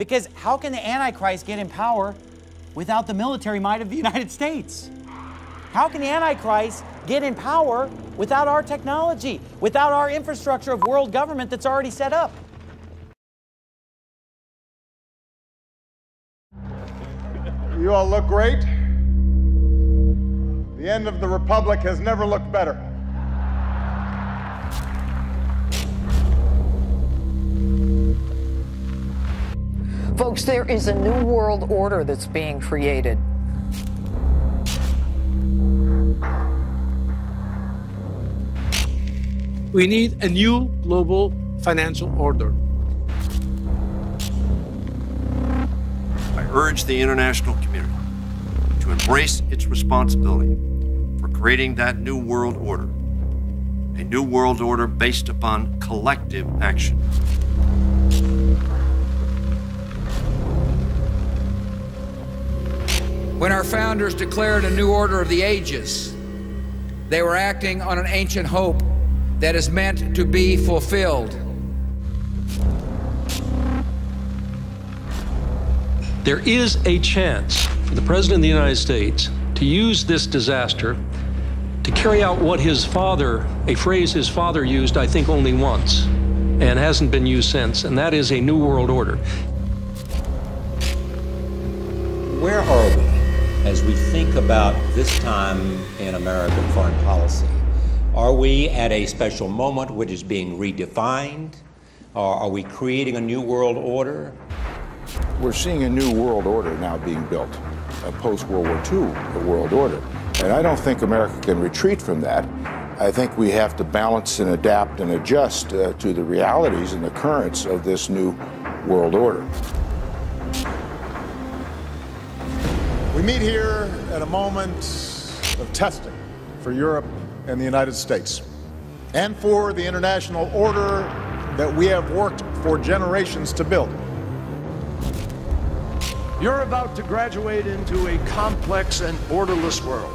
Because how can the Antichrist get in power without the military might of the United States? How can the Antichrist get in power without our technology, without our infrastructure of world government that's already set up? You all look great. The end of the Republic has never looked better. Folks, there is a new world order that's being created. We need a new global financial order. I urge the international community to embrace its responsibility for creating that new world order, a new world order based upon collective action. When our founders declared a new order of the ages, they were acting on an ancient hope that is meant to be fulfilled. There is a chance for the President of the United States to use this disaster to carry out what his father, a phrase his father used, I think, only once, and hasn't been used since, and that is a new world order. Where are we as we think about this time in American foreign policy? Are we at a special moment which is being redefined? Or are we creating a new world order? We're seeing a new world order now being built, a post-World War II world order. And I don't think America can retreat from that. I think we have to balance and adapt and adjust to the realities and the currents of this new world order. We meet here at a moment of testing for Europe and the United States, and for the international order that we have worked for generations to build. You're about to graduate into a complex and borderless world.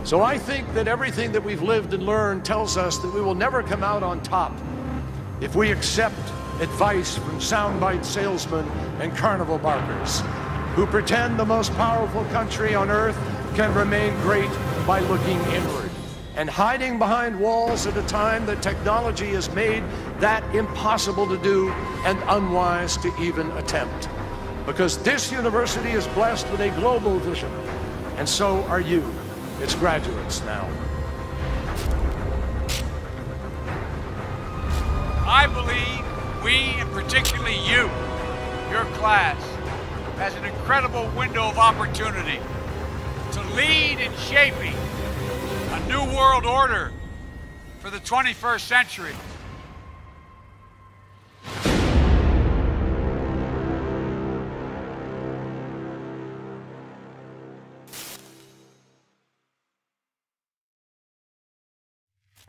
So I think that everything that we've lived and learned tells us that we will never come out on top if we accept advice from soundbite salesmen and carnival barkers who pretend the most powerful country on earth can remain great by looking inward and hiding behind walls at a time that technology has made that impossible to do and unwise to even attempt. Because this university is blessed with a global vision, and so are you, its graduates now. I believe we, and particularly you, your class, has an incredible window of opportunity to lead in shaping a new world order for the 21st century.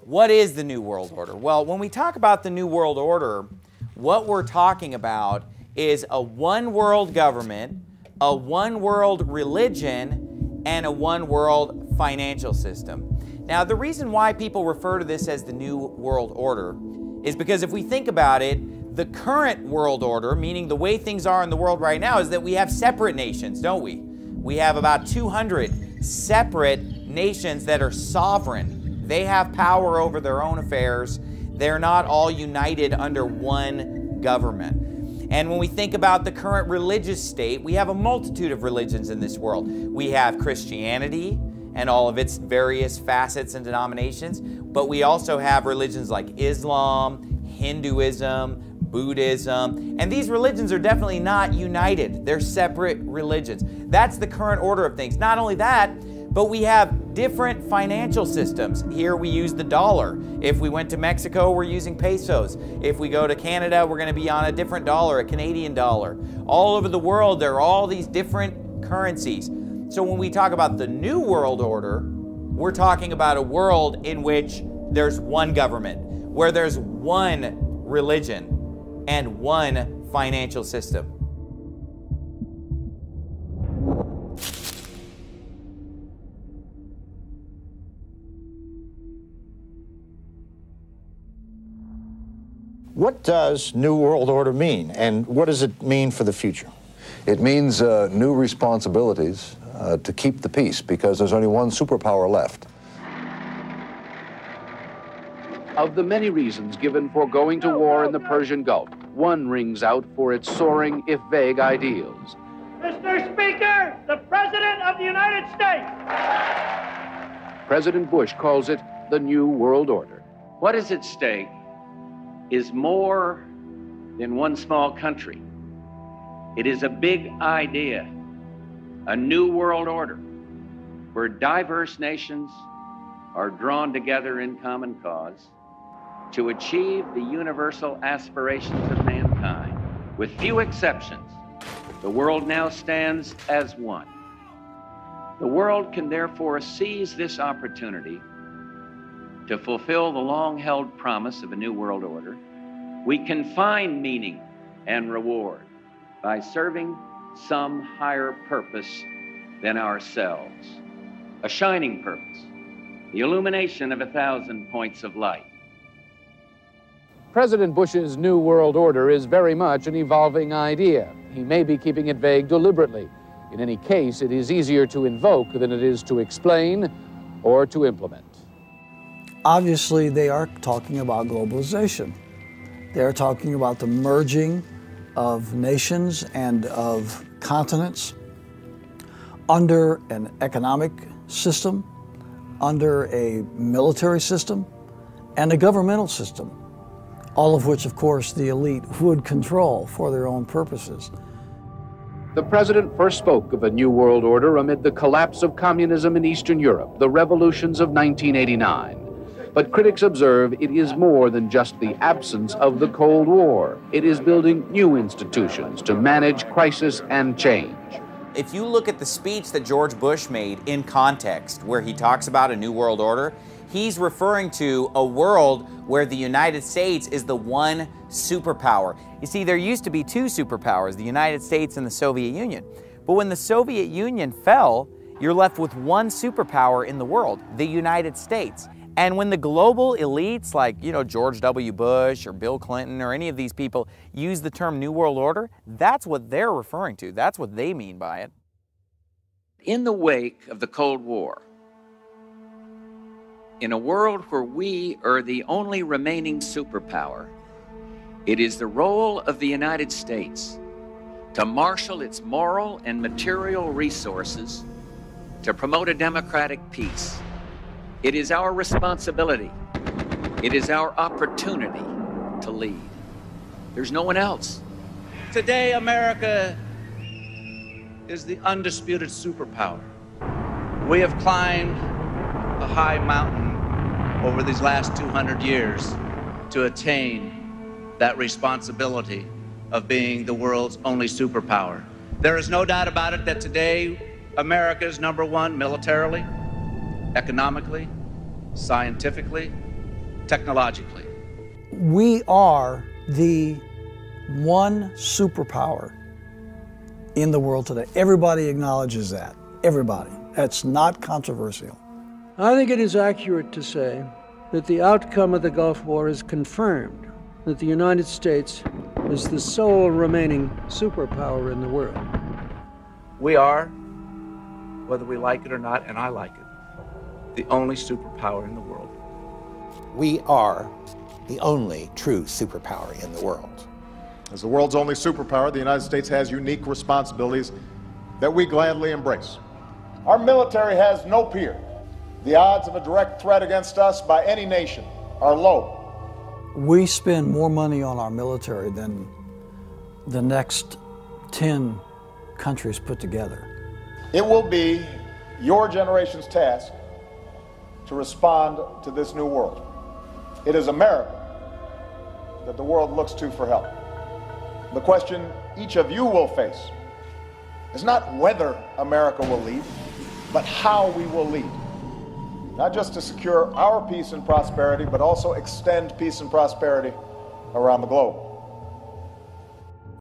What is the New World Order? Well, when we talk about the New World Order, what we're talking about is a one world government, a one world religion, and a one world financial system. Now, the reason why people refer to this as the New World Order is because if we think about it, the current world order, meaning the way things are in the world right now, is that we have separate nations, don't we? We have about 200 separate nations that are sovereign. They have power over their own affairs. They're not all united under one government. And when we think about the current religious state, we have a multitude of religions in this world. We have Christianity and all of its various facets and denominations, but we also have religions like Islam, Hinduism, Buddhism, and these religions are definitely not united. They're separate religions. That's the current order of things. Not only that, but we have different financial systems. Here we use the dollar. If we went to Mexico, we're using pesos. If we go to Canada, we're going to be on a different dollar, a Canadian dollar. All over the world, there are all these different currencies. So when we talk about the New World Order, we're talking about a world in which there's one government, where there's one religion and one financial system. What does New World Order mean, and what does it mean for the future? It means new responsibilities to keep the peace, because there's only one superpower left. Of the many reasons given for going to war in the Persian Gulf, one rings out for its soaring, if vague, ideals. Mr. Speaker, the President of the United States! President Bush calls it the New World Order. What is at stake is more than one small country. It is a big idea, a new world order, where diverse nations are drawn together in common cause to achieve the universal aspirations of mankind. With few exceptions, the world now stands as one. The world can therefore seize this opportunity to fulfill the long-held promise of a new world order. We can find meaning and reward by serving some higher purpose than ourselves. A shining purpose, the illumination of 1,000 points of light. President Bush's New World Order is very much an evolving idea. He may be keeping it vague deliberately. In any case, it is easier to invoke than it is to explain or to implement. Obviously, they are talking about globalization. They're talking about the merging of nations and of continents under an economic system, under a military system, and a governmental system, all of which, of course, the elite would control for their own purposes. The president first spoke of a new world order amid the collapse of communism in Eastern Europe, the revolutions of 1989. But critics observe it is more than just the absence of the Cold War. It is building new institutions to manage crisis and change. If you look at the speech that George Bush made in context, where he talks about a new world order, he's referring to a world where the United States is the one superpower. You see, there used to be two superpowers, the United States and the Soviet Union. But when the Soviet Union fell, you're left with one superpower in the world, the United States. And when the global elites like, George W. Bush or Bill Clinton or any of these people use the term New World Order, that's what they're referring to. That's what they mean by it. In the wake of the Cold War, in a world where we are the only remaining superpower, it is the role of the United States to marshal its moral and material resources to promote a democratic peace. It is our responsibility. It is our opportunity to lead. There's no one else. Today, America is the undisputed superpower. We have climbed a high mountain over these last 200 years to attain that responsibility of being the world's only superpower. There is no doubt about it that today, America is #1 militarily, economically, scientifically, technologically. We are the one superpower in the world today. Everybody acknowledges that. Everybody. That's not controversial. I think it is accurate to say that the outcome of the Gulf War has confirmed that the United States is the sole remaining superpower in the world. We are, whether we like it or not, and I like it, the only superpower in the world. We are the only true superpower in the world. As the world's only superpower, the United States has unique responsibilities that we gladly embrace. Our military has no peer. The odds of a direct threat against us by any nation are low. We spend more money on our military than the next 10 countries put together. It will be your generation's task to respond to this new world. It is America that the world looks to for help. The question each of you will face is not whether America will lead, but how we will lead. Not just to secure our peace and prosperity, but also extend peace and prosperity around the globe.